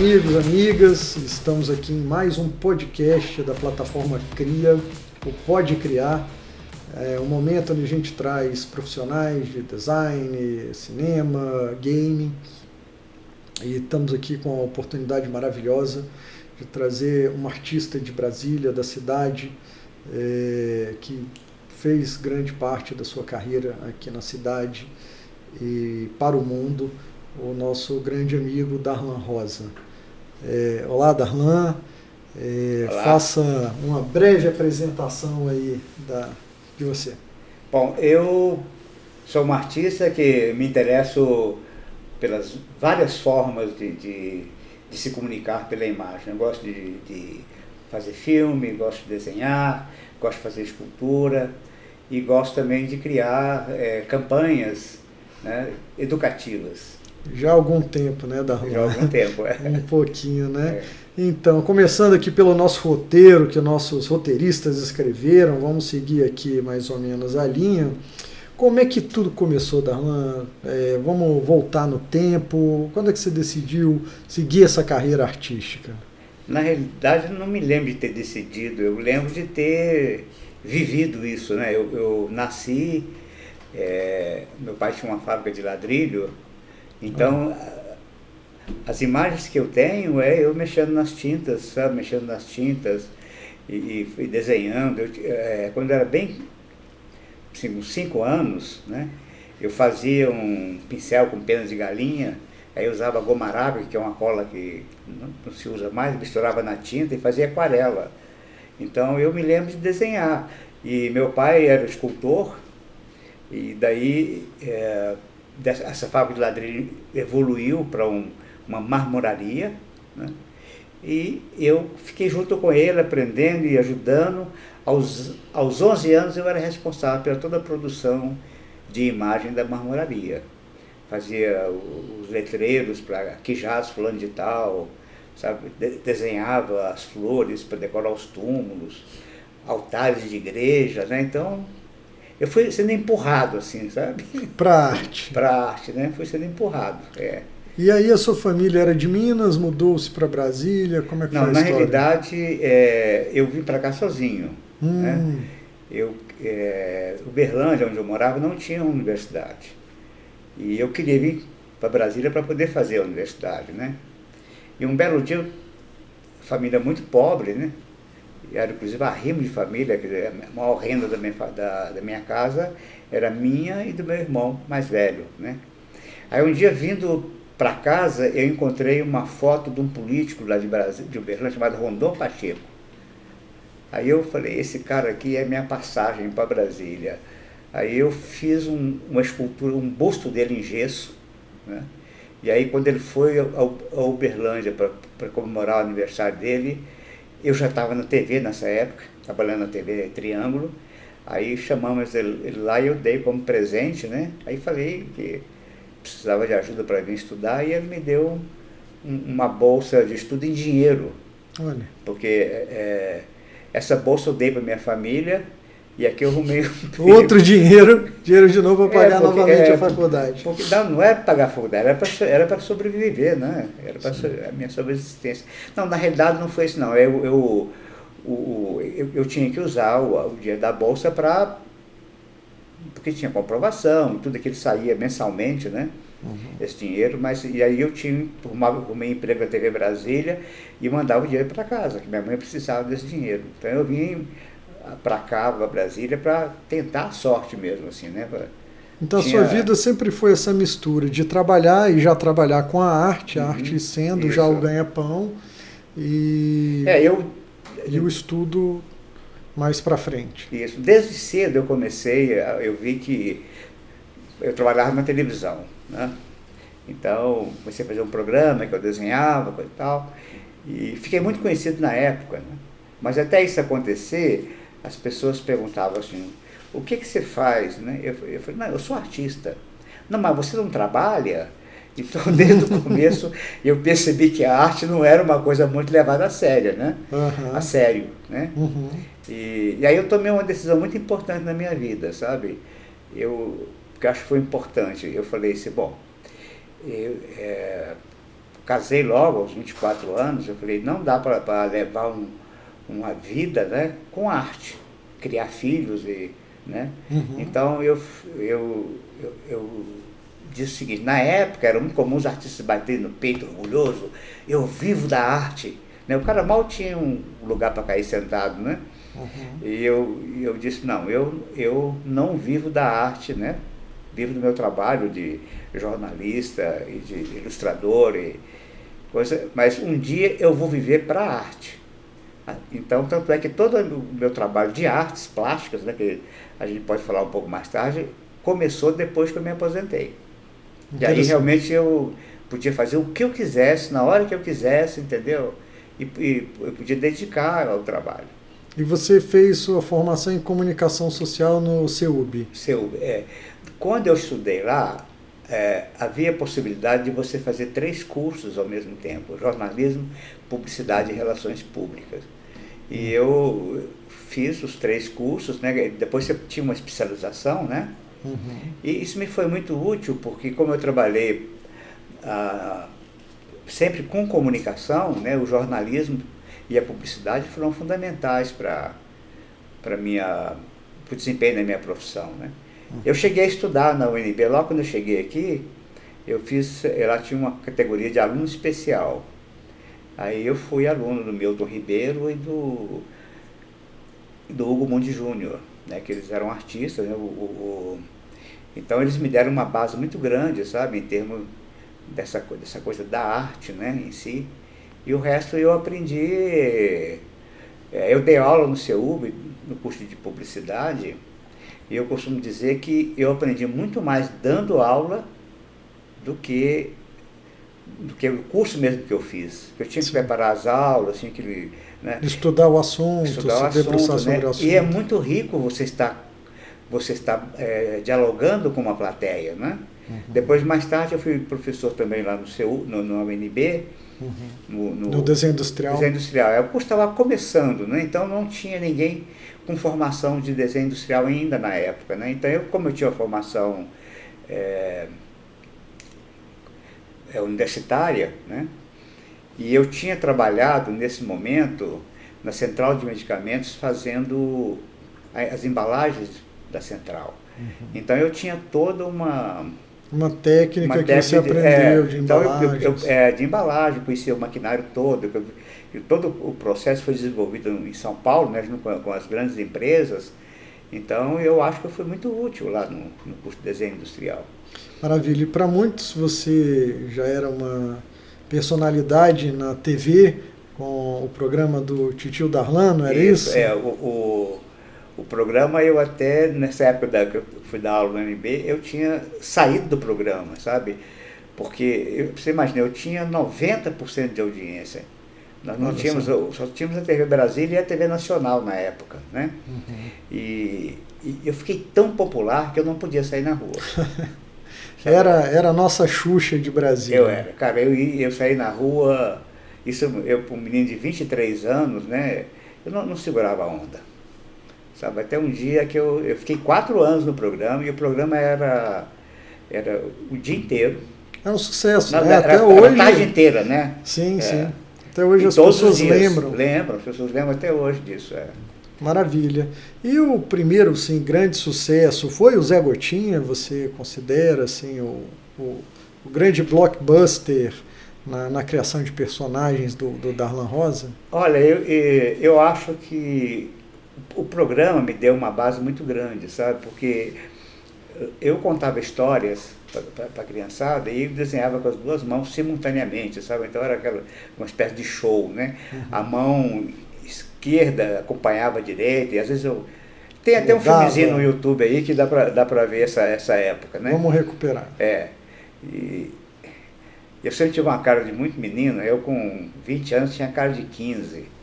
amigos, amigas, estamos aqui em mais um podcast da plataforma Cria, o Pode Criar, um momento onde a gente traz profissionais de design, cinema, game, e estamos aqui com a oportunidade maravilhosa de trazer uma artista de Brasília, da cidade, que fez grande parte da sua carreira aqui na cidade e para o mundo, o nosso grande amigo Darlan Rosa. Olá, Darlan. Olá. Faça uma breve apresentação aí de você. Bom, eu sou um artista que me interesso pelas várias formas de se comunicar pela imagem. Eu gosto de fazer filme, gosto de desenhar, gosto de fazer escultura e gosto também de criar campanhas, né, educativas. Já há algum tempo, né, Darlan? Já há algum tempo, Um pouquinho, né? Então, começando aqui pelo nosso roteiro, que nossos roteiristas escreveram, vamos seguir aqui mais ou menos a linha. Como é que tudo começou, Darlan? Vamos voltar no tempo. Quando é que você decidiu seguir essa carreira artística? Na realidade, eu não me lembro de ter decidido, eu lembro de ter vivido isso, né? Eu nasci, meu pai tinha uma fábrica de ladrilho, então as imagens que eu tenho é eu mexendo nas tintas, sabe? Mexendo nas tintas e desenhando. Quando eu era bem, assim, uns 5 anos, né? Eu fazia um pincel com penas de galinha, aí eu usava goma arábica, que é uma cola que não se usa mais, misturava na tinta e fazia aquarela. Então eu me lembro de desenhar. E meu pai era escultor, e daí essa fábrica de ladrilho evoluiu para uma marmoraria, né? E eu fiquei junto com ele, aprendendo e ajudando. Aos 11 anos eu era responsável pela toda a produção de imagem da marmoraria. Fazia os letreiros para Quijás fulano de tal, sabe? Desenhava as flores para decorar os túmulos, altares de igreja, né? Então eu fui sendo empurrado, assim, sabe? Para a arte. Para a arte, né? Fui sendo empurrado, E aí a sua família era de Minas, mudou-se para Brasília? Como é que foi a história? Na realidade, eu vim para cá sozinho, né? Uberlândia, onde eu morava, não tinha universidade. E eu queria vir para Brasília para poder fazer a universidade, né? E um belo dia, família muito pobre, né? Era inclusive arrimo de família, quer dizer, a maior renda da minha casa era minha e do meu irmão mais velho, né? Aí um dia, vindo para casa, eu encontrei uma foto de um político lá de Uberlândia chamado Rondon Pacheco. Aí eu falei, esse cara aqui é minha passagem para Brasília. Aí eu fiz uma escultura, um busto dele em gesso, né? E aí quando ele foi a Uberlândia para comemorar o aniversário dele, eu já estava na TV nessa época, trabalhando na TV Triângulo. Aí chamamos ele lá e eu dei como presente, né? Aí falei que precisava de ajuda para vir estudar e ele me deu uma bolsa de estudo em dinheiro. Olha. Porque essa bolsa eu dei para minha família e aqui eu arrumei outro dinheiro de novo para pagar novamente a faculdade. Porque não era para pagar a faculdade, era para sobreviver, né? Era para a minha subsistência. Não, na realidade não foi isso não. Eu tinha que usar o dinheiro da bolsa porque tinha comprovação, tudo aquilo saía mensalmente, né? Esse dinheiro, e aí eu arrumei emprego na TV Brasília e mandava o dinheiro para casa, que minha mãe precisava desse dinheiro. Então eu vim para cá, para Brasília, para tentar a sorte mesmo, assim, né? Então a sua vida sempre foi essa mistura de trabalhar e já trabalhar com a arte sendo já o ganha-pão e o estudo mais para frente. Isso. Desde cedo eu vi que eu trabalhava na televisão, né? Então comecei a fazer um programa que eu desenhava, coisa e tal, e fiquei muito conhecido na época, né? Mas até isso acontecer, as pessoas perguntavam assim, o que você faz, né? Eu falei, não, eu sou artista. Não, mas você não trabalha? Então, desde o começo, eu percebi que a arte não era uma coisa muito levada a sério, né? A sério, né? E aí eu tomei uma decisão muito importante na minha vida, sabe? Porque eu acho que foi importante. Eu falei assim, bom, casei logo aos 24 anos, eu falei, não dá para levar uma vida, né, com arte, criar filhos, né? Então eu disse o seguinte, na época era muito comum os artistas baterem no peito, orgulhoso, eu vivo da arte, né? O cara mal tinha um lugar para cair sentado, né? E eu disse, não, eu não vivo da arte, né? Vivo do meu trabalho de jornalista e de ilustrador, mas um dia eu vou viver para a arte. Então, tanto é que todo o meu trabalho de artes plásticas, né, que a gente pode falar um pouco mais tarde, começou depois que eu me aposentei. E aí realmente eu podia fazer o que eu quisesse, na hora que eu quisesse, entendeu? E eu podia dedicar ao trabalho. E você fez sua formação em comunicação social no CEUB? CEUB, Quando eu estudei lá, havia a possibilidade de você fazer 3 cursos ao mesmo tempo, jornalismo, publicidade e relações públicas. E eu fiz os 3 cursos, né? Depois eu tinha uma especialização, né? E isso me foi muito útil, porque como eu trabalhei sempre com comunicação, né? O jornalismo e a publicidade foram fundamentais para o desempenho da minha profissão, né? Eu cheguei a estudar na UNB, logo quando eu cheguei aqui, ela tinha uma categoria de aluno especial. Aí eu fui aluno do Milton Ribeiro e do Hugo Mundi Júnior, né, que eles eram artistas, né, então eles me deram uma base muito grande, sabe, em termos dessa coisa da arte, né, em si. E o resto eu aprendi, eu dei aula no CEUB, no curso de publicidade, e eu costumo dizer que eu aprendi muito mais dando aula do que o curso mesmo que eu fiz. Eu tinha que preparar as aulas, tinha que... né, estudar o assunto, debruçar sobre o assunto. E é muito rico você estar dialogando com uma plateia, né? Depois, mais tarde, eu fui professor também lá no UNB, no desenho industrial. Desenho industrial. O curso estava começando, né? Então não tinha ninguém com formação de desenho industrial ainda na época, né? Então, como eu tinha uma formação universitária, né? E eu tinha trabalhado nesse momento na central de medicamentos fazendo as embalagens da central. Então eu tinha toda uma técnica que você aprendeu de embalagens. Então de embalagem, conhecia o maquinário todo, e todo o processo foi desenvolvido em São Paulo, né, com as grandes empresas. Então eu acho que eu fui muito útil lá no curso de desenho industrial. Maravilha. E para muitos você já era uma personalidade na TV com o programa do Titio Darlan, não era isso? O programa, eu até, nessa época que eu fui dar aula no UNB, eu tinha saído do programa, sabe? Porque, você imagina, eu tinha 90% de audiência. Nós não tínhamos, só tínhamos a TV Brasília e a TV Nacional na época, né? E eu fiquei tão popular que eu não podia sair na rua. Era a nossa Xuxa de Brasília. Eu era, cara, eu saí na rua, eu um menino de 23 anos, né? Eu não segurava a onda. Sabe, até um dia que eu fiquei 4 anos no programa, e o programa era o dia inteiro. É um sucesso, né? Até hoje. A tarde inteira, né? Sim, sim. Até hoje as pessoas lembram. Lembram, as pessoas lembram até hoje disso. Maravilha. E o primeiro, assim, grande sucesso foi o Zé Gotinha? Você considera, assim, o grande blockbuster na criação de personagens do Darlan Rosa? Olha, eu acho que o programa me deu uma base muito grande, sabe? Porque eu contava histórias para a criançada e desenhava com as 2 mãos simultaneamente, sabe? Então era uma espécie de show, né? A mão esquerda acompanhava a direita, e às vezes tem até um filmezinho no YouTube aí que dá para ver essa época, né? Vamos recuperar. E eu sempre tive uma cara de muito menino, eu com 20 anos tinha cara de 15.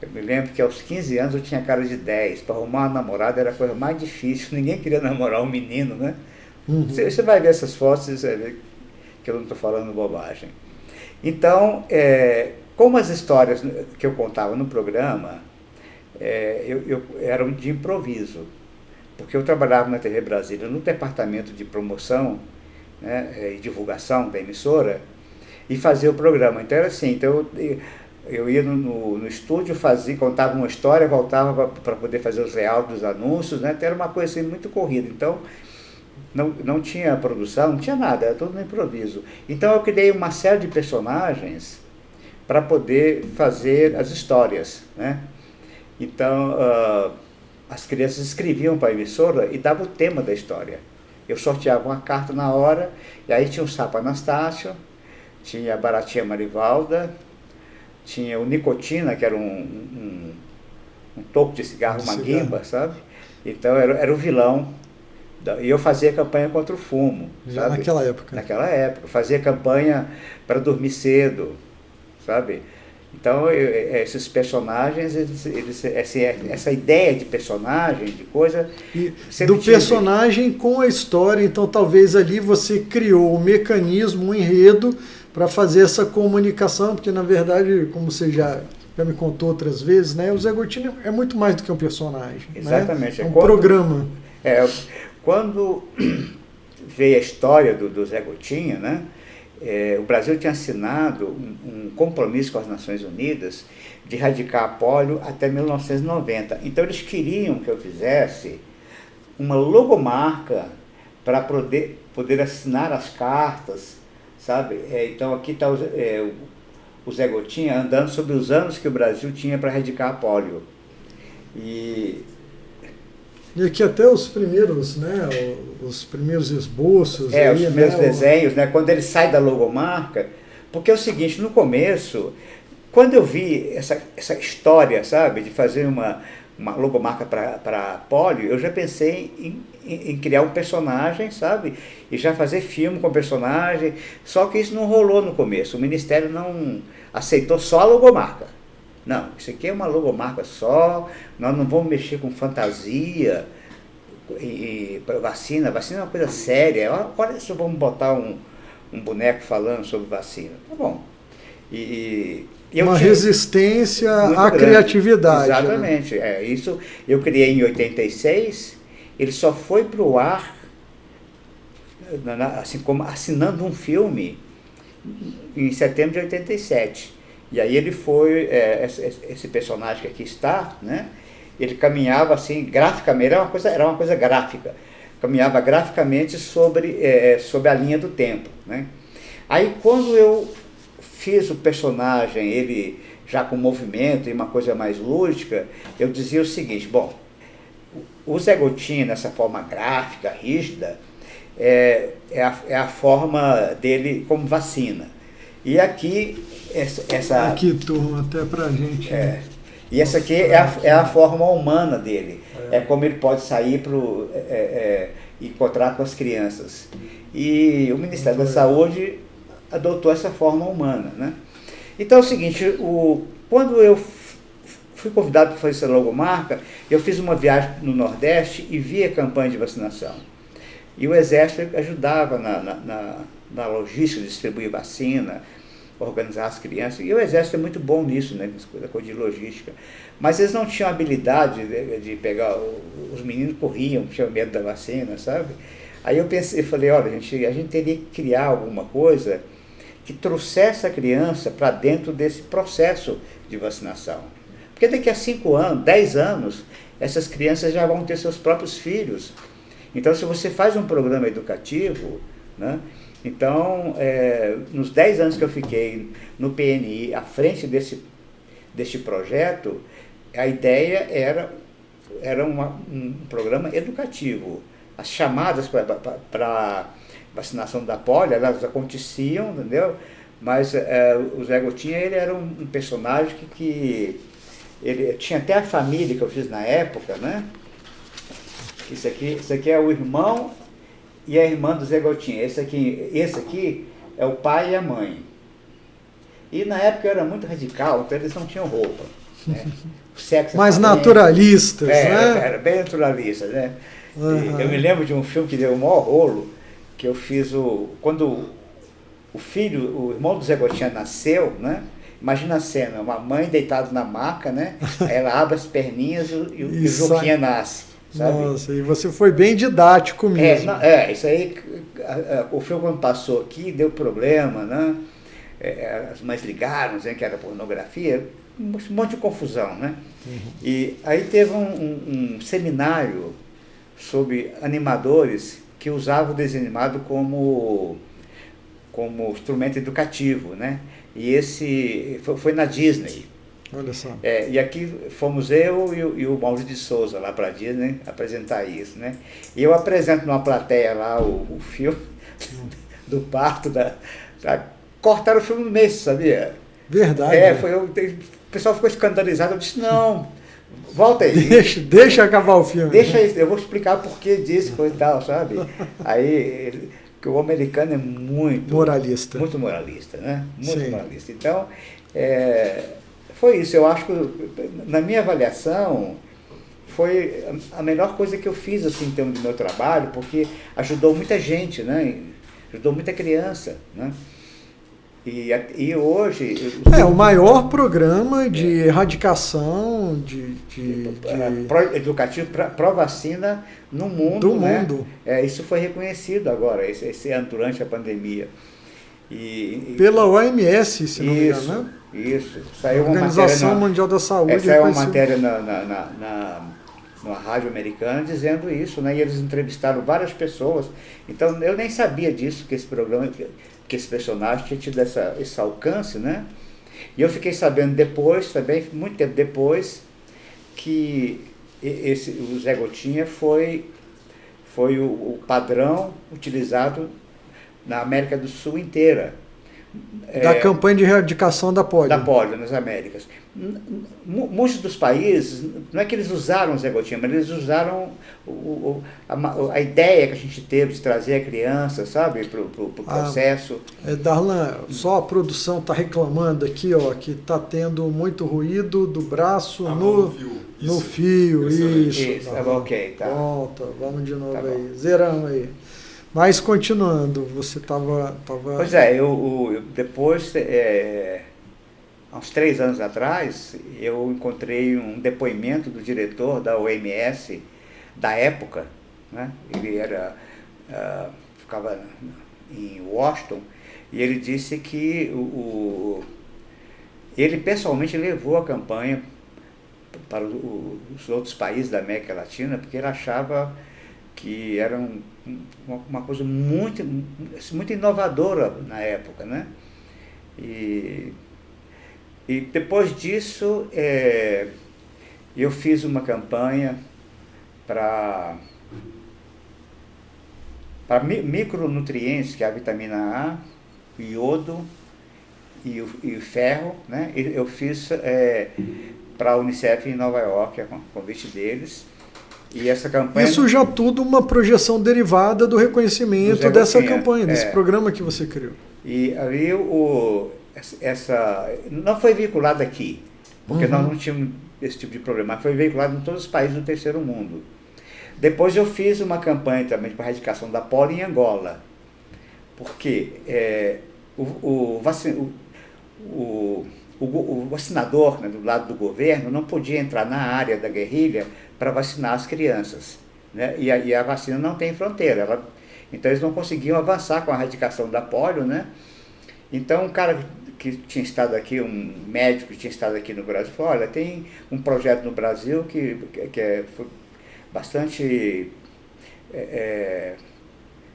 Eu me lembro que aos 15 anos eu tinha cara de 10. Para arrumar uma namorada era a coisa mais difícil. Ninguém queria namorar um menino, né? Você vai ver essas fotos e você vê que eu não estou falando bobagem. Então, como as histórias que eu contava no programa eram de improviso, porque eu trabalhava na TV Brasília no departamento de promoção, né, e divulgação da emissora, e fazer o programa. Então era assim, então eu ia no estúdio, contava uma história, voltava para poder fazer os layouts dos anúncios, né? Então era uma coisa assim muito corrida. Então não tinha produção, não tinha nada, era tudo no improviso. Então eu criei uma série de personagens para poder fazer as histórias, né? Então as crianças escreviam para a emissora e davam o tema da história. Eu sorteava uma carta na hora, e aí tinha o Sapo Anastácio, tinha a Baratinha Marivalda, tinha o Nicotina, que era um toco de cigarro, uma guimba, sabe? Então era o vilão. E eu fazia campanha contra o fumo. Já sabe? naquela época. Naquela época. Fazia campanha para dormir cedo, sabe? Então, esses personagens, essa ideia de personagem, de coisa... E do personagem com a história, então talvez ali você criou o mecanismo, o enredo, para fazer essa comunicação, porque na verdade, como você já me contou outras vezes, né, o Zé Gotinha é muito mais do que um personagem. Exatamente. Né? É um programa. Quando veio a história do Zé Gotinha, né, o Brasil tinha assinado um compromisso com as Nações Unidas de erradicar a polio até 1990. Então eles queriam que eu fizesse uma logomarca para poder assinar as cartas, sabe? Então aqui está o Zé Gotinha andando sobre os anos que o Brasil tinha para erradicar a polio. E aqui até os primeiros, né, os primeiros esboços. Os primeiros desenhos, né, quando ele sai da logomarca, porque é o seguinte, no começo, quando eu vi essa história, sabe, de fazer uma logomarca para polio, eu já pensei em criar um personagem, sabe, e já fazer filme com o personagem, só que isso não rolou no começo, o Ministério não aceitou só a logomarca. Não, isso aqui é uma logomarca só, nós não vamos mexer com fantasia e vacina é uma coisa séria. Olha se vamos botar um boneco falando sobre vacina. Tá bom. Uma resistência à criatividade. Exatamente. Né? Isso eu criei em 86, ele só foi para o ar, assim como assinando um filme, em setembro de 87. E aí ele foi, esse personagem que aqui está, né? Ele caminhava assim, graficamente, era uma coisa gráfica, caminhava graficamente sobre a linha do tempo, né? Aí quando eu fiz o personagem, ele já com movimento e uma coisa mais lúdica, eu dizia o seguinte, bom, o Zé Gotinha, nessa forma gráfica, rígida, é a forma dele como vacina. E aqui, Aqui, turma, até pra gente. E essa aqui é a forma humana dele. É como ele pode sair e encontrar com as crianças. E o Ministério da Saúde adotou essa forma humana, né? Então é o seguinte, quando eu fui convidado para fazer essa logomarca, eu fiz uma viagem no Nordeste e vi a campanha de vacinação. E o Exército ajudava na logística de distribuir vacina, organizar as crianças, e o Exército é muito bom nisso, né, coisa de logística, mas eles não tinham habilidade de pegar, os meninos corriam, tinham medo da vacina, sabe? Aí eu falei, olha, a gente teria que criar alguma coisa que trouxesse a criança para dentro desse processo de vacinação, porque daqui a 5 anos, 10 anos, essas crianças já vão ter seus próprios filhos. Então, se você faz um programa educativo, né, então, nos 10 anos que eu fiquei no PNI, à frente deste projeto, a ideia era um programa educativo. As chamadas para vacinação da polio, elas aconteciam, entendeu? Mas o Zé Gotinha, ele era um personagem que ele tinha até a família que eu fiz na época, né? Isso aqui é o irmão e a irmã do Zé Gotinha. Esse aqui é o pai e a mãe. E na época eu era muito radical, então eles não tinham roupa. Né? O sexo mais naturalistas, né? Era bem naturalista, né? Uhum. Eu me lembro de um filme que deu o maior rolo, que eu fiz quando o irmão do Zé Gotinha nasceu, né? Imagina a cena, uma mãe deitada na maca, né? Aí ela abre as perninhas e o Juquinha nasce. Sabe? Nossa, e você foi bem didático mesmo. Isso aí, o filme quando passou aqui, deu problema, né? as mães ligaram, dizendo que era pornografia, um monte de confusão, né? E aí teve um seminário sobre animadores que usavam o desenho animado como instrumento educativo, né? E esse foi na Disney. Olha só. E aqui fomos eu e o Maurício de Souza lá para a Disney apresentar isso, né? E eu apresento numa plateia lá o filme do parto cortaram o filme no mês, sabia? Verdade. O pessoal ficou escandalizado, eu disse, não, volta aí. Deixa acabar o filme. Deixa isso, eu vou explicar por que disso e tal, sabe? Aí, que o americano é muito moralista. Muito moralista, né? Muito Sim. moralista. Então, foi isso. Eu acho que, na minha avaliação, foi a melhor coisa que eu fiz, assim, em termos do meu trabalho, porque ajudou muita gente, né? Ajudou muita criança, né? E hoje... o maior programa de erradicação educativo pró-vacina no mundo. Do né? mundo. Isso foi reconhecido agora, esse ano, durante a pandemia. Pela OMS, se não me engano, né? Isso. Saiu Organização Mundial da Saúde. Saiu uma matéria numa rádio americana dizendo isso, né? E eles entrevistaram várias pessoas. Então, eu nem sabia disso, que esse programa, que esse personagem tinha tido esse alcance, né? E eu fiquei sabendo depois, também, muito tempo depois, que o Zé Gotinha foi o padrão utilizado na América do Sul inteira. Da campanha de erradicação da polio. Da polio nas Américas. Muitos dos países, não é que eles usaram o Zé Gotinha, mas eles usaram a ideia que a gente teve de trazer a criança, sabe, para o processo. Darlan, só a produção está reclamando aqui, ó, que está tendo muito ruído do braço no fio. Isso. Ok, tá. Volta, vamos de novo aí. Zeramos aí. Mas continuando, você estava... Pois é, eu depois, há uns 3 anos atrás, eu encontrei um depoimento do diretor da OMS da época, né? Ele ficava em Washington, e ele disse que ele pessoalmente levou a campanha para os outros países da América Latina, porque ele achava que era uma coisa muito inovadora na época, né? E depois disso, eu fiz uma campanha para micronutrientes, que é a vitamina A, o iodo e o ferro, né? Eu fiz para a Unicef em Nova York, a convite deles. E essa campanha... Isso já tudo uma projeção derivada do reconhecimento dessa campanha, desse programa que você criou. E ali não foi veiculado aqui, porque nós não tínhamos esse tipo de problema, mas foi veiculado em todos os países do terceiro mundo. Depois eu fiz uma campanha também para a erradicação da polio em Angola, porque o vacinador, né, do lado do governo, não podia entrar na área da guerrilha para vacinar as crianças, né? E a vacina não tem fronteira, então eles não conseguiam avançar com a erradicação da polio, né? Então um cara que tinha estado aqui, um médico que tinha estado aqui no Brasil, falou, olha, tem um projeto no Brasil que foi bastante...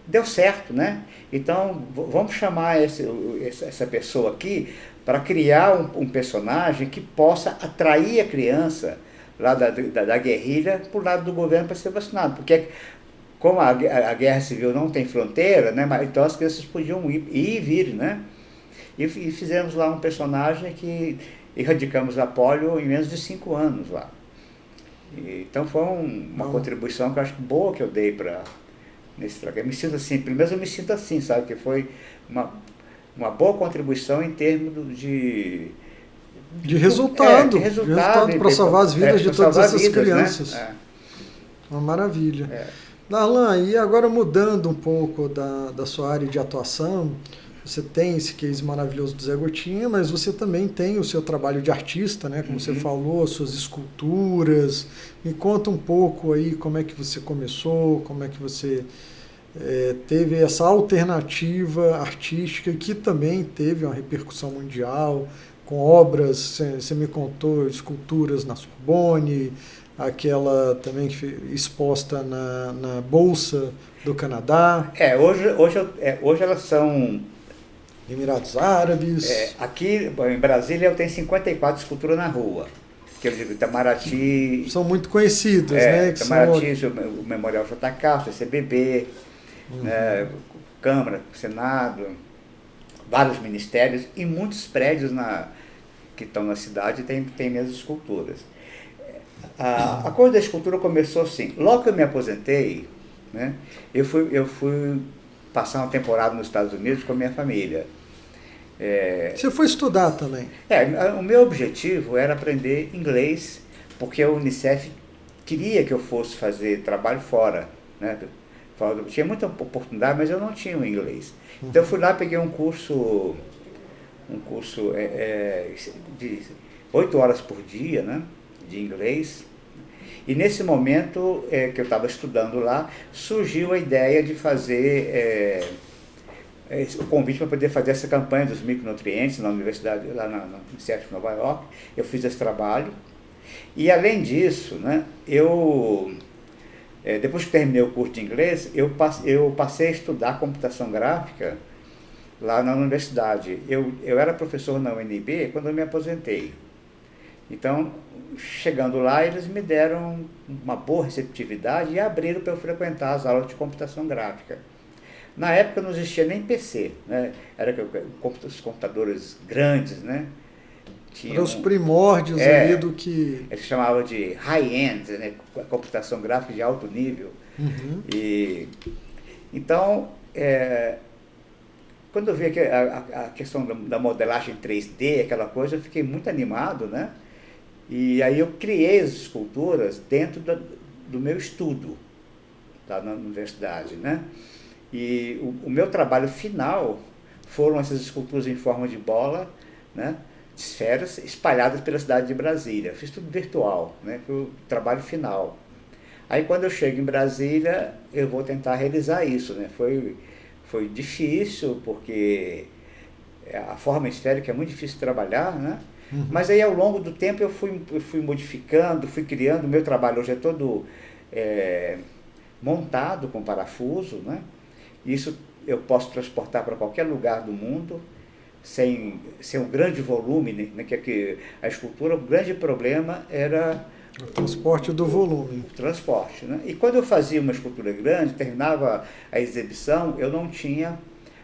deu certo, né? Então vamos chamar essa pessoa aqui para criar um personagem que possa atrair a criança lá da guerrilha para o lado do governo para ser vacinado. Porque como a guerra civil não tem fronteira, né, então as crianças podiam ir e vir, né? E fizemos lá um personagem que erradicamos a polio em menos de 5 anos lá. Então foi uma contribuição que eu acho boa que eu dei nesse trabalho. Eu me sinto assim, pelo menos eu me sinto assim, sabe? Que foi uma boa contribuição em termos de resultado para salvar as vidas de todas essas crianças. Né? Uma maravilha. Darlan, e agora mudando um pouco da sua área de atuação, você tem esse case maravilhoso do Zé Gotinha, mas você também tem o seu trabalho de artista, né? Como você falou, suas esculturas. Me conta um pouco aí como é que você começou, como é que você teve essa alternativa artística que também teve uma repercussão mundial, com obras, você me contou, esculturas na Sorbonne, aquela também exposta na Bolsa do Canadá. Hoje elas são... Emirados Árabes. Aqui em Brasília eu tenho 54 esculturas na rua. Que eu digo, Itamaraty... São muito conhecidas, né? Itamaraty, o Memorial JK, o CCBB, né, Câmara, Senado, vários ministérios e muitos prédios que estão na cidade tem minhas esculturas. A coisa da escultura começou assim. Logo que eu me aposentei, né, eu fui passar uma temporada nos Estados Unidos com a minha família. Você foi estudar também? O meu objetivo era aprender inglês, porque a Unicef queria que eu fosse fazer trabalho fora, né? Tinha muita oportunidade, mas eu não tinha o inglês. Então eu fui lá, peguei um curso de 8 horas por dia, né, de inglês. E nesse momento que eu estava estudando lá, surgiu a ideia de fazer o convite para poder fazer essa campanha dos micronutrientes na universidade, lá na Unicef de Nova York. Eu fiz esse trabalho. E além disso, né, depois que terminei o curso de inglês, eu passei a estudar computação gráfica lá na universidade. Eu era professor na UNB quando eu me aposentei. Então, chegando lá, eles me deram uma boa receptividade e abriram para eu frequentar as aulas de computação gráfica. Na época não existia nem PC, né? Era os computadores grandes, né? Eram os primórdios ali do que... Eles chamavam de high-end, né? Computação gráfica de alto nível. Uhum. Então, quando eu vi a questão da modelagem 3D, aquela coisa, eu fiquei muito animado, né? E aí eu criei as esculturas dentro do meu estudo lá na universidade, né? E o meu trabalho final foram essas esculturas em forma de bola, né, de esferas espalhadas pela cidade de Brasília. Fiz tudo virtual, né? Foi o trabalho final. Aí quando eu chego em Brasília, eu vou tentar realizar isso, né? Foi difícil, porque a forma esférica é muito difícil de trabalhar, né? Uhum. Mas aí ao longo do tempo eu fui modificando, fui criando. O meu trabalho hoje é todo montado com parafuso, né? Isso eu posso transportar para qualquer lugar do mundo, sem um grande volume, né? Que a escultura, o grande problema era o transporte do volume. O transporte, né? E quando eu fazia uma escultura grande, terminava a exibição, eu não tinha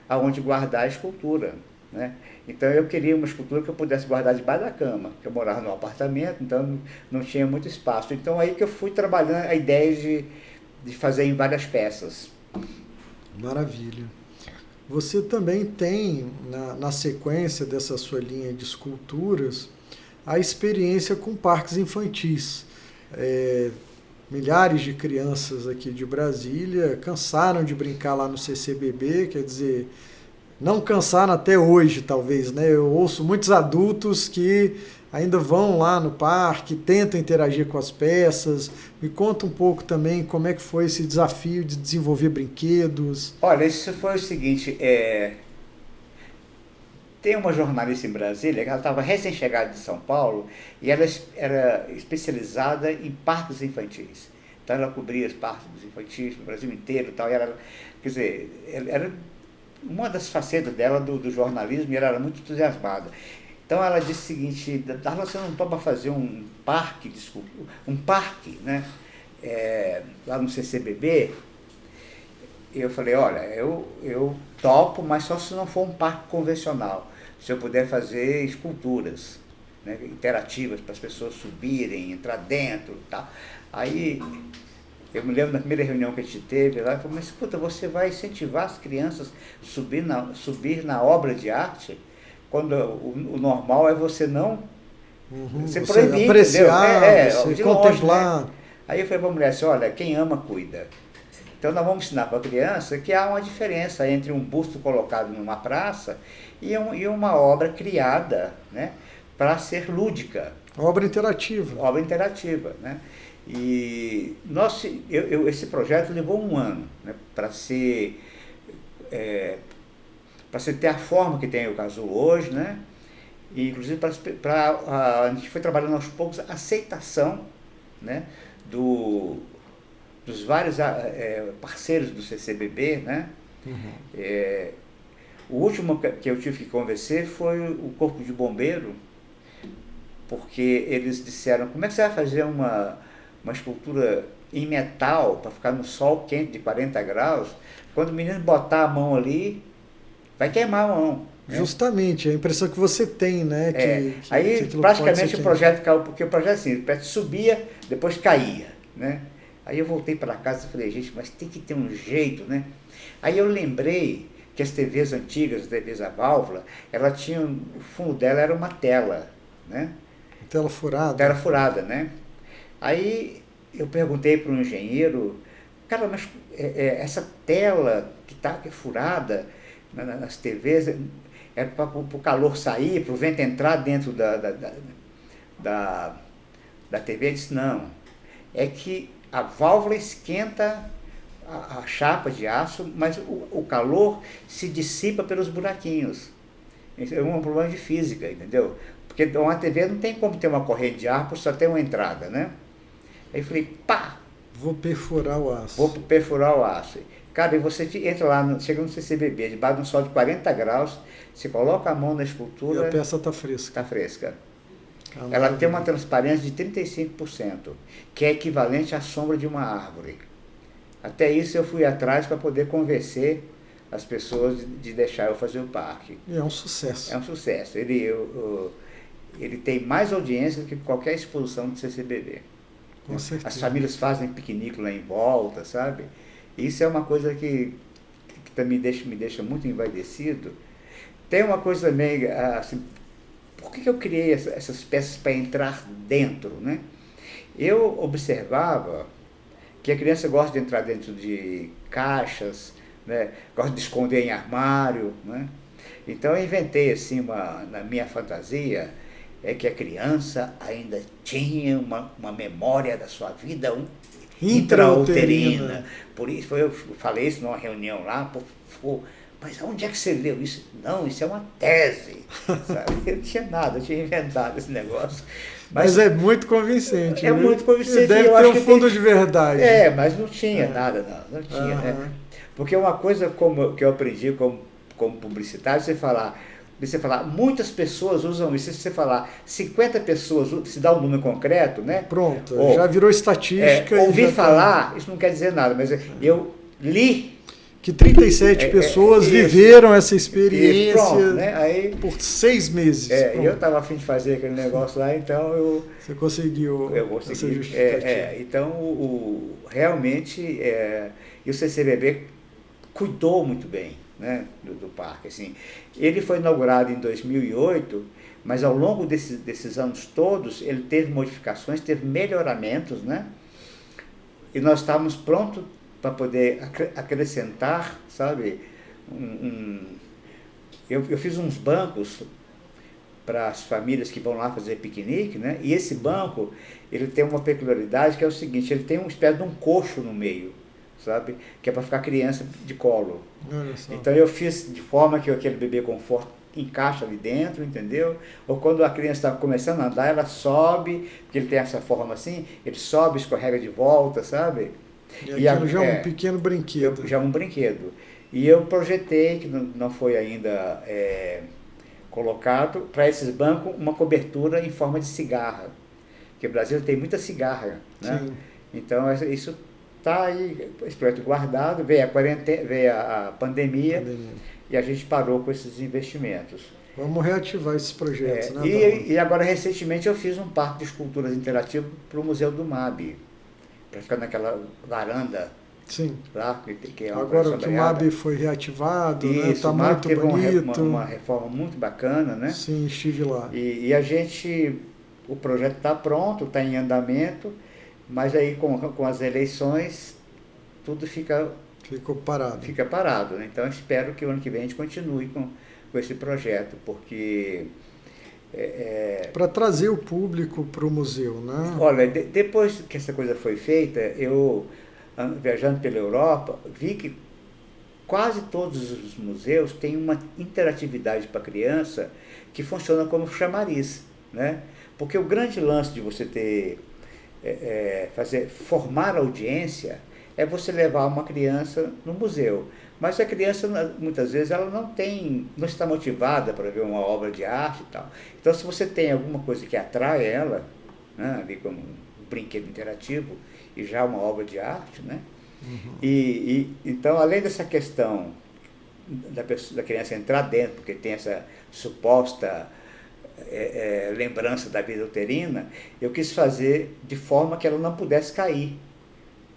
aonde guardar a escultura, né? Então eu queria uma escultura que eu pudesse guardar debaixo da cama, porque eu morava num apartamento, então não tinha muito espaço. Então aí que eu fui trabalhando a ideia de fazer em várias peças. Maravilha. Você também tem, na sequência dessa sua linha de esculturas, a experiência com parques infantis. Milhares de crianças aqui de Brasília cansaram de brincar lá no CCBB, quer dizer, não cansaram até hoje, talvez, né? Eu ouço muitos adultos que ainda vão lá no parque, tentam interagir com as peças. Me conta um pouco também como é que foi esse desafio de desenvolver brinquedos. Olha, isso foi o seguinte, tem uma jornalista em Brasília, ela estava recém-chegada de São Paulo, e ela era especializada em parques infantis. Então ela cobria os parques infantis no Brasil inteiro e tal, e ela, quer dizer, era uma das facetas dela do jornalismo, e ela era muito entusiasmada. Então ela disse o seguinte: Darla, você não topa fazer um parque, né, lá no CCBB? E eu falei, olha, eu topo, mas só se não for um parque convencional. Se eu puder fazer esculturas, né, interativas, para as pessoas subirem, entrar dentro e tal. Aí eu me lembro da primeira reunião que a gente teve lá, eu falei, mas escuta, você vai incentivar as crianças a subir na obra de arte? Quando o normal é você não... Você proibir, apreciar, você contemplar. Longe, né? Aí eu falei para a mulher assim, olha, quem ama, cuida. Então nós vamos ensinar para a criança que há uma diferença entre um busto colocado numa praça e uma obra criada, né, para ser lúdica. Obra interativa. Obra interativa, né? E esse projeto levou um ano, né, para se ter a forma que tem o Casulo hoje, né? E, inclusive, a gente foi trabalhando aos poucos a aceitação, né, dos vários parceiros do CCBB, né? Uhum. O último que eu tive que convencer foi o Corpo de Bombeiro, porque eles disseram, como é que você vai fazer uma escultura em metal para ficar no sol quente de 40 graus, quando o menino botar a mão ali, vai queimar a mão. Né? Justamente, a impressão que você tem, né? Aí praticamente o projeto caiu, porque o projeto assim, o projeto subia, depois caía. Né? Aí eu voltei para casa e falei, gente, mas tem que ter um jeito, né? Aí eu lembrei que as TVs antigas, as TVs a válvula, ela tinha, o fundo dela era uma tela, né? Tela furada. Tela furada, né? Aí eu perguntei para um engenheiro, cara, mas essa tela que é furada nas TVs, é para o calor sair, para o vento entrar dentro da TV? Ele disse, não, é que a válvula esquenta a chapa de aço, mas o calor se dissipa pelos buraquinhos. Isso é um problema de física, entendeu? Porque uma TV não tem como ter uma corrente de ar, porque só tem uma entrada, né? Aí eu falei, pá! Vou perfurar o aço. Vou perfurar o aço. Cara, e você entra lá, chega no CCBB, debaixo de um sol de 40 graus, você coloca a mão na escultura... E a peça está fresca. Está fresca. Ela tem uma transparência de 35%, que é equivalente à sombra de uma árvore. Até isso eu fui atrás para poder convencer as pessoas de deixar eu fazer o parque. E é um sucesso. É um sucesso. Ele tem mais audiência do que qualquer exposição do CCBB. Com certeza. As famílias fazem piquenique lá em volta, sabe? Isso é uma coisa que também me deixa muito envaidecido. Tem uma coisa também, assim, por que eu criei essas peças para entrar dentro, né? Eu observava que a criança gosta de entrar dentro de caixas, né? Gosta de esconder em armário, né? Então eu inventei assim, na minha fantasia, que a criança ainda tinha uma memória da sua vida intrauterina. Por isso, eu falei isso numa reunião lá, mas onde é que você leu isso? Não, isso é uma tese. Sabe? Eu não tinha nada, eu tinha inventado esse negócio. Mas é muito convincente. É muito convincente. Deve ter um fundo de verdade. Mas não tinha nada, não tinha. Né? Porque uma coisa que eu aprendi como publicitário, você falar, muitas pessoas usam isso. Se você falar 50 pessoas, se dá um número concreto, né? Pronto, já virou estatística. Ouvir falar, isso não quer dizer nada, mas eu li. Que 37 pessoas viveram essa experiência pronto, né? Aí, por 6 meses. E eu estava a fim de fazer aquele negócio lá, então Você conseguiu essa justificativa. Então, realmente, e o CCBB cuidou muito bem, né, do parque. Assim, ele foi inaugurado em 2008, mas ao longo desses anos todos, ele teve modificações, teve melhoramentos, né? E nós estávamos prontos para poder acrescentar, sabe, eu fiz uns bancos para as famílias que vão lá fazer piquenique, né? E esse banco, ele tem uma peculiaridade que é o seguinte, ele tem uma espécie de um coxo no meio, sabe? Que é para ficar criança de colo. Então eu fiz de forma que aquele bebê conforto encaixa ali dentro, entendeu? Ou quando a criança está começando a andar, ela sobe, porque ele tem essa forma assim, ele sobe, escorrega de volta, sabe? E aquilo já é um pequeno brinquedo. Já é um brinquedo. E eu projetei, que não foi ainda colocado, para esses bancos uma cobertura em forma de cigarra. Porque o Brasil tem muita cigarra, né? Sim. Então isso está aí, esse projeto guardado, veio a pandemia e a gente parou com esses investimentos. Vamos reativar esses projetos, né? E agora, recentemente, eu fiz um parque de esculturas interativo para o Museu do MAB, para ficar naquela varanda. Sim. Lá, que é uma agora que o MAB foi reativado, está muito bonito. Uma reforma muito bacana, né? Sim, estive lá. E o projeto está pronto, está em andamento, mas aí com as eleições tudo ficou parado. Fica parado, né? Então espero que o ano que vem a gente continue com esse projeto, porque Para trazer o público para o museu, né? Olha, depois que essa coisa foi feita, eu, viajando pela Europa, vi que quase todos os museus têm uma interatividade para a criança que funciona como chamariz, né? Porque o grande lance de você formar audiência é você levar uma criança no museu. Mas a criança, muitas vezes, ela não está motivada para ver uma obra de arte e tal. Então, se você tem alguma coisa que atrai ela, né, ali como um brinquedo interativo e já uma obra de arte, né? Então, além dessa questão da criança entrar dentro, porque tem essa suposta lembrança da vida uterina, eu quis fazer de forma que ela não pudesse cair,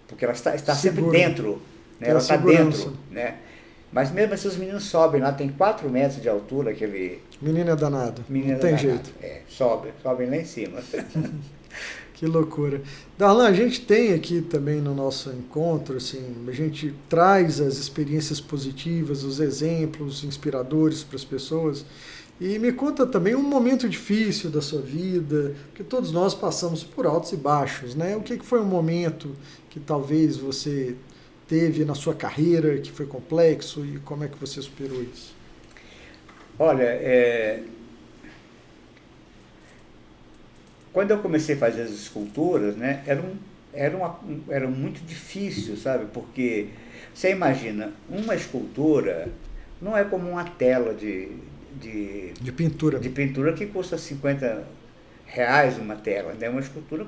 porque ela está sempre dentro, né? Ela está dentro, né? Mas mesmo assim os meninos sobem lá, tem 4 metros de altura aquele... Menino é danado, não tem jeito. Sobem lá em cima. Que loucura. Darlan, a gente tem aqui também no nosso encontro, assim, a gente traz as experiências positivas, os exemplos inspiradores para as pessoas. E me conta também um momento difícil da sua vida, porque todos nós passamos por altos e baixos, né? O que foi um momento que talvez você teve na sua carreira, que foi complexo, e como é que você superou isso? Olha, quando eu comecei a fazer as esculturas, né, era muito difícil, sabe? Porque você imagina, uma escultura não é como uma tela de pintura que custa R$50 uma tela, né? Uma escultura,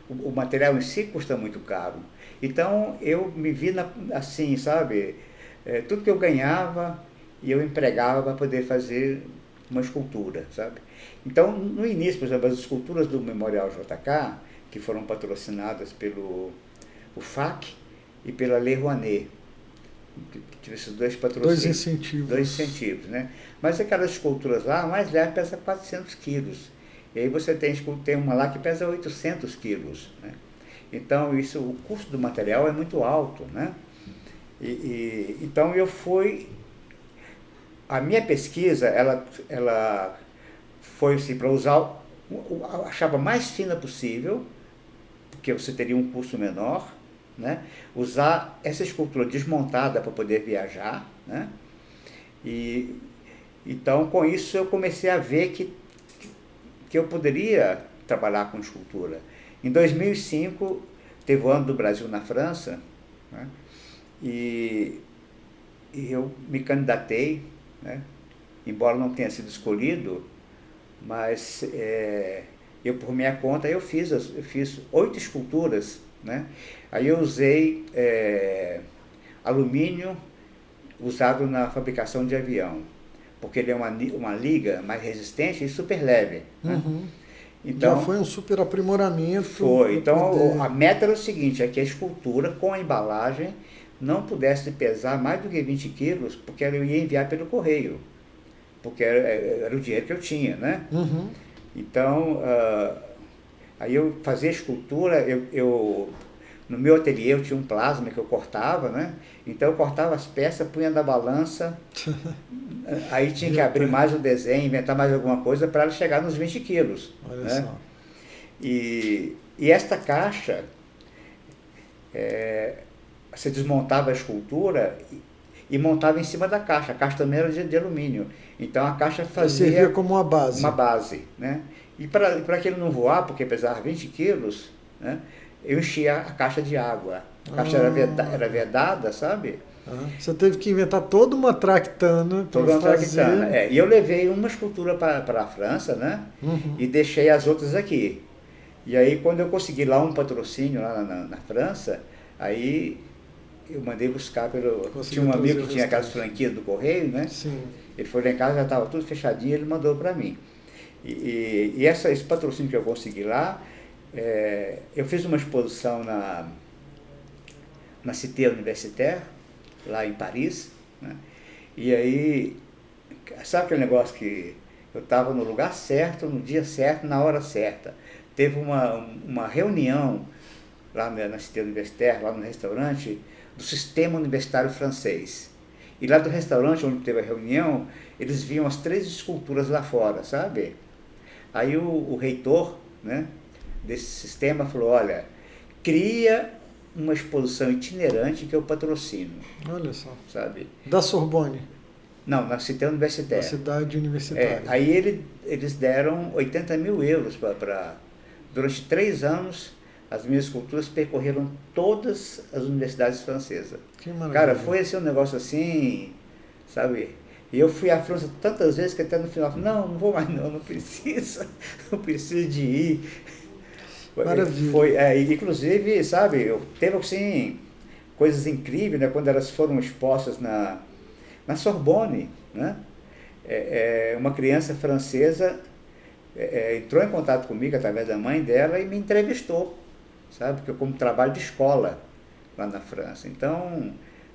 o material em si custa muito caro. Então eu me vi assim, sabe? Tudo que eu ganhava eu empregava para poder fazer uma escultura, sabe? Então, no início, por exemplo, as esculturas do Memorial JK, que foram patrocinadas pelo FAC e pela Lei Rouanet, que tive esses dois patrocínios. Dois incentivos, né? Mas aquelas esculturas lá, a mais leve pesa 400 quilos. E aí você tem uma lá que pesa 800 quilos, né? Então, o custo do material é muito alto, né? Então, a minha pesquisa, ela foi assim, para usar a chapa mais fina possível, porque você teria um custo menor, né? Usar essa escultura desmontada para poder viajar, né? Então, com isso, eu comecei a ver que eu poderia trabalhar com escultura. Em 2005, teve o Ano do Brasil na França, né? E eu me candidatei, né? Embora não tenha sido escolhido, mas eu, por minha conta, eu fiz 8 esculturas, né? Aí eu usei alumínio usado na fabricação de avião, porque ele é uma liga mais resistente e super leve, né? Então, já foi um super aprimoramento. Foi. Então, a meta era o seguinte, é que a escultura com a embalagem não pudesse pesar mais do que 20 quilos, porque eu ia enviar pelo correio, porque era o dinheiro que eu tinha, né? Então, aí eu fazia escultura, no meu ateliê eu tinha um plasma que eu cortava, né? Então eu cortava as peças, punha na balança, aí tinha que abrir mais o desenho, inventar mais alguma coisa para ela chegar nos 20 quilos. Olha, né? Só. E esta caixa, você desmontava a escultura e montava em cima da caixa. A caixa também era de alumínio. Então a caixa fazia... Servia como uma base. Uma base, né? E para aquele não voar, porque pesava 20 quilos, né? Eu enchia a caixa de água. A caixa era vedada, sabe? Você teve que inventar toda uma tractana para fazer... E eu levei uma escultura para a França, né? E deixei as outras aqui. E aí, quando eu consegui lá um patrocínio lá na França, aí eu mandei buscar tinha um amigo que tinha aquelas franquias do correio, né? Sim. Ele foi lá em casa, já estava tudo fechadinho, ele mandou para mim. E esse patrocínio que eu consegui lá, eu fiz uma exposição na Cité Universitaire, lá em Paris, né? E aí, sabe aquele negócio que eu estava no lugar certo, no dia certo, na hora certa. Teve uma reunião lá na Cité Universitaire, lá no restaurante, do Sistema Universitário Francês. E lá do restaurante onde teve a reunião, eles viam as 3 esculturas lá fora, sabe? Aí o reitor, né, desse sistema falou, olha, cria uma exposição itinerante que eu patrocino. Olha só. Sabe? Da Sorbonne? Não, na Cité Universitaire. Da cidade universitária. Aí eles deram 80 mil euros para... Durante 3 anos, as minhas esculturas percorreram todas as universidades francesas. Que maravilha. Cara, foi esse um negócio assim, sabe? E eu fui à França tantas vezes que até no final, não vou mais não preciso, não preciso de ir. Maravilha. Inclusive, sabe, teve assim, coisas incríveis, né, quando elas foram expostas na Sorbonne, né? Uma criança francesa entrou em contato comigo através da mãe dela e me entrevistou, sabe, porque eu como trabalho de escola lá na França. Então,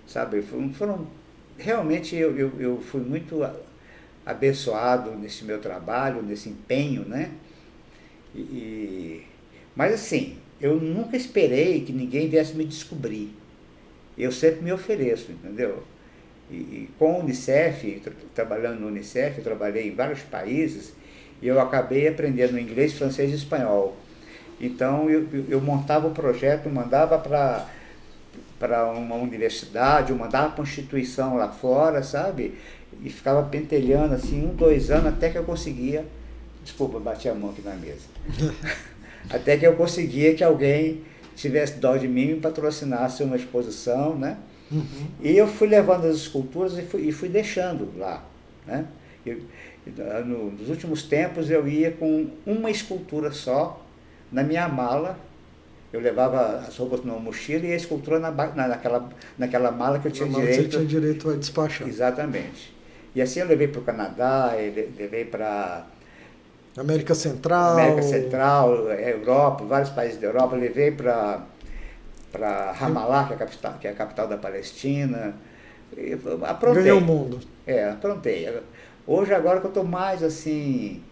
sabe, foram realmente eu fui muito abençoado nesse meu trabalho, nesse empenho, né? Mas assim, eu nunca esperei que ninguém viesse me descobrir. Eu sempre me ofereço, entendeu? E com o Unicef, trabalhando no Unicef, eu trabalhei em vários países e eu acabei aprendendo inglês, francês e espanhol. Então eu montava o projeto, mandava para uma universidade, eu mandava para uma instituição lá fora, sabe? E ficava pentelhando assim, 1, 2 anos, até que eu conseguia... Desculpa, bati a mão aqui na mesa. Até que eu conseguia que alguém tivesse dó de mim e me patrocinasse uma exposição, né? Uhum. E eu fui levando as esculturas e fui deixando lá, né? Nos últimos tempos eu ia com uma escultura só na minha mala. Eu levava as roupas numa mochila e a escultura naquela mala que eu tinha direito. Você tinha direito a despachar. Exatamente. E assim eu levei para o Canadá, levei para América Central, Europa, vários países da Europa, levei para Ramallah, que é a capital da Palestina. Aprontei. Ganhou o mundo. Aprontei. Hoje, agora que eu estou mais assim,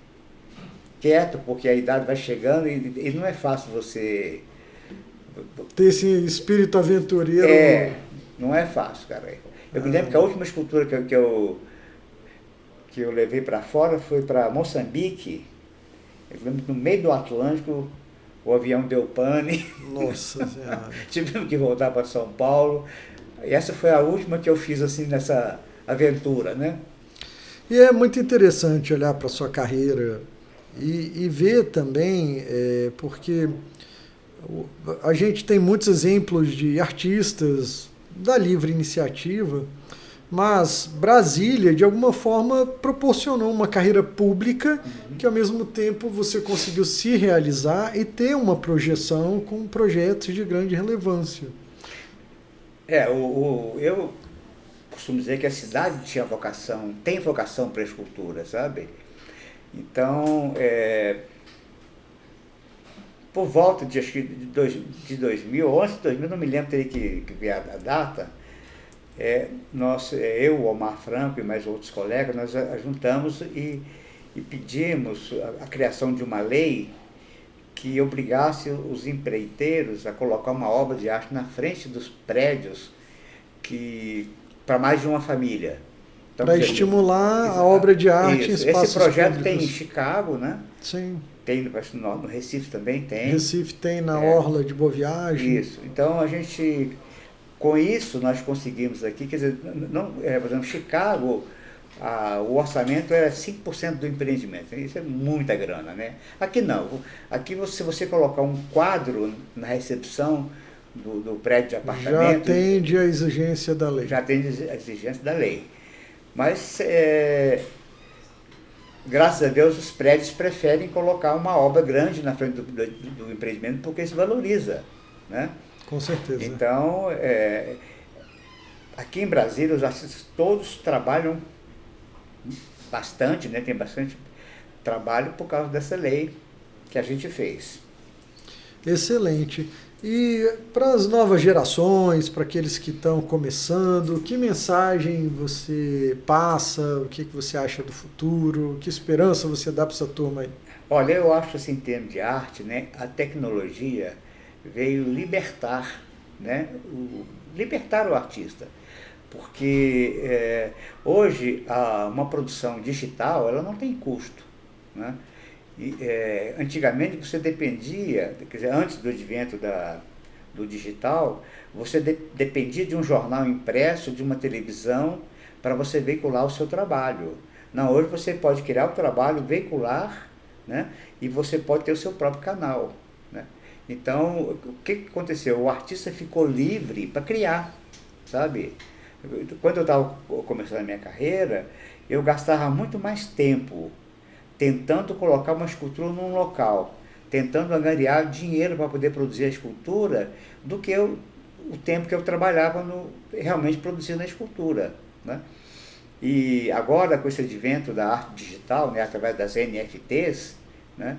quieto, porque a idade vai chegando e não é fácil você... ter esse espírito aventureiro. Não é fácil, cara. Eu me lembro que a última escultura que eu levei para fora foi para Moçambique. Eu lembro que no meio do Atlântico o avião deu pane. Nossa Senhora. Tivemos que voltar para São Paulo. E essa foi a última que eu fiz assim nessa aventura, né? E é muito interessante olhar para a sua carreira e ver também, porque a gente tem muitos exemplos de artistas da livre iniciativa, mas Brasília, de alguma forma, proporcionou uma carreira pública que, ao mesmo tempo, você conseguiu se realizar e ter uma projeção com projetos de grande relevância. Eu costumo dizer que a cidade tem vocação para a escultura, sabe? Então, por volta de 2000, ou antes de 2000, não me lembro, teria que ver a data, eu, o Omar Franco e mais outros colegas, nós juntamos e pedimos a criação de uma lei que obrigasse os empreiteiros a colocar uma obra de arte na frente dos prédios para mais de uma família. Então, para estimular a obra de arte em espaços Esse projeto públicos. Tem em Chicago, né? Sim. Tem no Recife também tem. Recife tem na Orla de Boa Viagem. Isso. Então com isso nós conseguimos aqui, quer dizer, por exemplo, Chicago, o orçamento era 5% do empreendimento. Isso é muita grana, né? Aqui não. Aqui se você colocar um quadro na recepção do prédio de apartamento... Já atende a exigência da lei. Já atende a exigência da lei. Mas, graças a Deus, os prédios preferem colocar uma obra grande na frente do empreendimento porque isso valoriza, né? Com certeza. Então, aqui em Brasília, os artistas todos trabalham bastante, né? Tem bastante trabalho por causa dessa lei que a gente fez. Excelente. E para as novas gerações, para aqueles que estão começando, que mensagem você passa? O que você acha do futuro? Que esperança você dá para essa turma aí? Olha, eu acho assim, em termos de arte, né, a tecnologia veio libertar, né, libertar o artista. Porque hoje uma produção digital ela não tem custo, né? Antigamente você dependia, quer dizer, antes do advento do digital, você dependia de um jornal impresso, de uma televisão, para você veicular o seu trabalho. Não, hoje você pode criar o trabalho, veicular, né? E você pode ter o seu próprio canal, né? Então, o que aconteceu? O artista ficou livre para criar, sabe? Quando eu estava começando a minha carreira, eu gastava muito mais tempo tentando colocar uma escultura num local, tentando angariar dinheiro para poder produzir a escultura, do que o tempo que eu trabalhava realmente produzindo a escultura, né? E agora, com esse advento da arte digital, né, através das NFTs, né,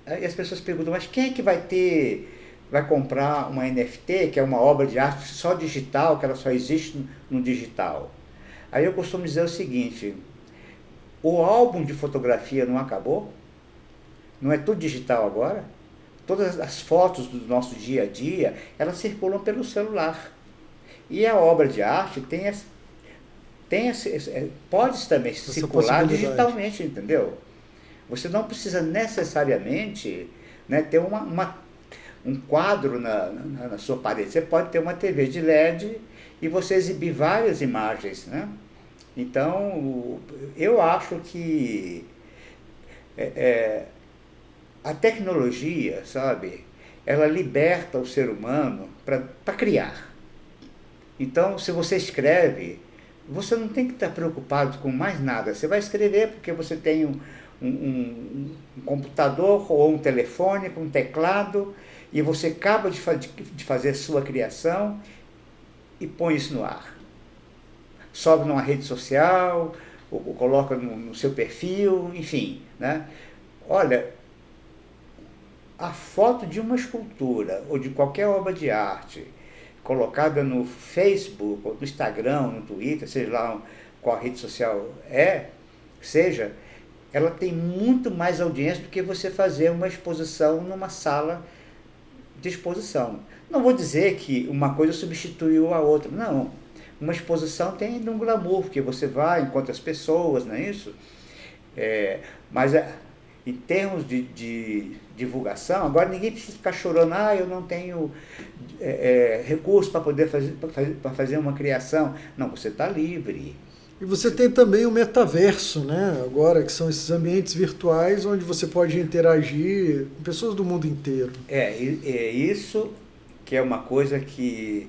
aí as pessoas perguntam, mas quem é que vai comprar uma NFT, que é uma obra de arte só digital, que ela só existe no digital? Aí eu costumo dizer o seguinte: o álbum de fotografia não acabou? Não é tudo digital agora? Todas as fotos do nosso dia a dia, elas circulam pelo celular. E a obra de arte pode também circular digitalmente, entendeu? Você não precisa necessariamente, né, ter um quadro na sua parede. Você pode ter uma TV de LED e você exibir várias imagens, né? Então, eu acho que a tecnologia, sabe, ela liberta o ser humano para criar. Então, se você escreve, você não tem que estar preocupado com mais nada. Você vai escrever porque você tem um computador ou um telefone com um teclado, e você acaba de fazer sua criação e põe isso no ar. Sobe numa rede social, ou coloca no seu perfil, enfim, né? Olha, a foto de uma escultura ou de qualquer obra de arte colocada no Facebook, ou no Instagram, no Twitter, seja lá qual rede social seja, ela tem muito mais audiência do que você fazer uma exposição numa sala de exposição. Não vou dizer que uma coisa substituiu a outra, não. Uma exposição tem um glamour, porque você vai, encontra as pessoas, não é isso? Mas em termos de divulgação, agora ninguém precisa ficar chorando, eu não tenho recurso para poder fazer uma criação. Não, você está livre. E você tem também o metaverso, né? Agora, que são esses ambientes virtuais onde você pode interagir com pessoas do mundo inteiro. Isso que é uma coisa que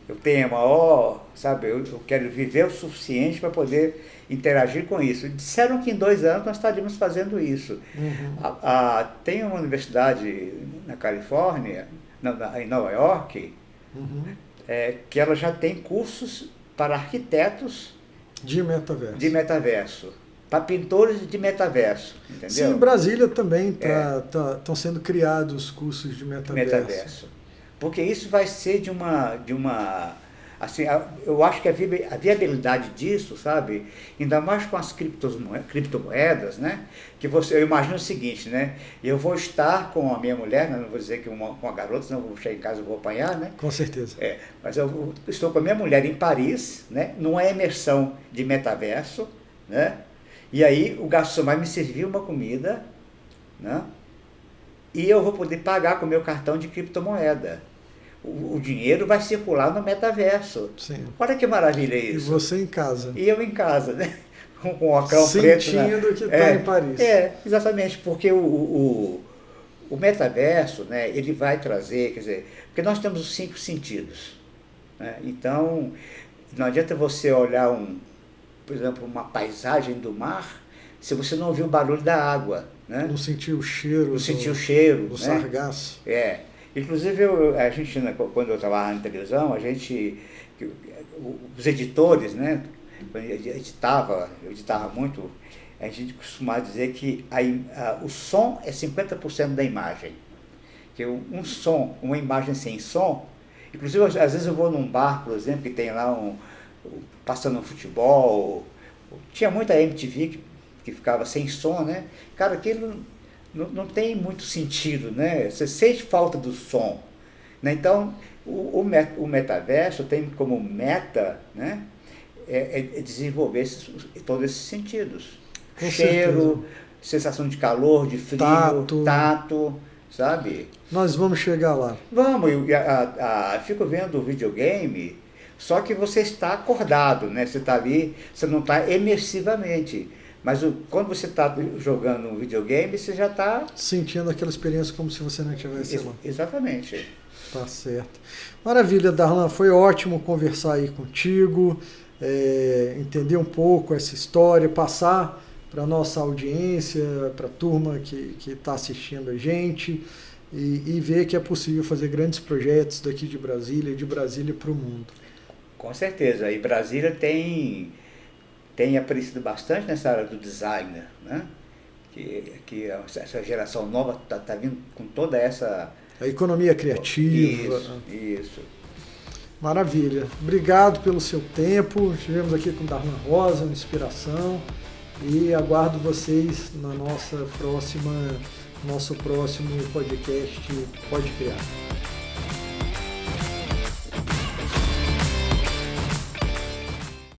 eu tenho a maior, sabe, eu quero viver o suficiente para poder interagir com isso. Disseram que em 2 anos nós estaríamos fazendo isso. Uhum. Tem uma universidade na Califórnia, em Nova York, uhum. Que ela já tem cursos para arquitetos de metaverso, para pintores de metaverso, entendeu? Sim, em Brasília também estão sendo criados cursos de metaverso. Porque isso vai ser de uma assim, eu acho que a viabilidade disso, sabe, ainda mais com as criptomoedas, né, que eu imagino o seguinte, né, eu vou estar com a minha mulher, não vou dizer que com a garota, senão eu vou chegar em casa e vou apanhar, né? Com certeza. Mas eu estou com a minha mulher em Paris, né, numa imersão de metaverso, né, e aí o garçom vai me servir uma comida, né, e eu vou poder pagar com o meu cartão de criptomoeda. O dinheiro vai circular no metaverso. Sim. Olha que maravilha isso. E você em casa. E eu em casa, né? Com o ocão preto. Sentindo que está em Paris. Exatamente, porque o metaverso, né, ele vai trazer, quer dizer, porque nós temos os 5 sentidos, né? Então, não adianta você olhar, por exemplo, uma paisagem do mar, se você não ouvir o barulho da água, né? Não sentir o cheiro. Não sentir o cheiro. Do sargaço. Inclusive, a gente, quando eu trabalhava na televisão, os editores, né, quando eu editava muito, a gente costumava dizer que o som é 50% da imagem. Que uma imagem sem som, inclusive às vezes eu vou num bar, por exemplo, que tem lá passando um futebol, tinha muita MTV que ficava sem som, né? Cara, aquilo não tem muito sentido, né? Você sente falta do som, né? Então, o metaverso tem como meta, né, desenvolver todos esses sentidos. Com cheiro, sensação de calor, de frio, tato, sabe? Nós vamos chegar lá. Vamos, eu fico vendo o videogame, só que você está acordado, né? Você está ali, você não está imersivamente. Mas quando você está jogando um videogame, você já está... sentindo aquela experiência como se você não estivesse lá. Exatamente. Tá certo. Maravilha, Darlan. Foi ótimo conversar aí contigo, entender um pouco essa história, passar para a nossa audiência, para a turma que está assistindo a gente e ver que é possível fazer grandes projetos daqui de Brasília e de Brasília para o mundo. Com certeza. E Brasília tem aparecido bastante nessa área do designer, né? Que essa geração nova está vindo com toda essa... a economia criativa. Isso. Maravilha. Obrigado pelo seu tempo. Estivemos aqui com Darlan Rosa, uma inspiração. E aguardo vocês na nosso próximo podcast Pode Criar.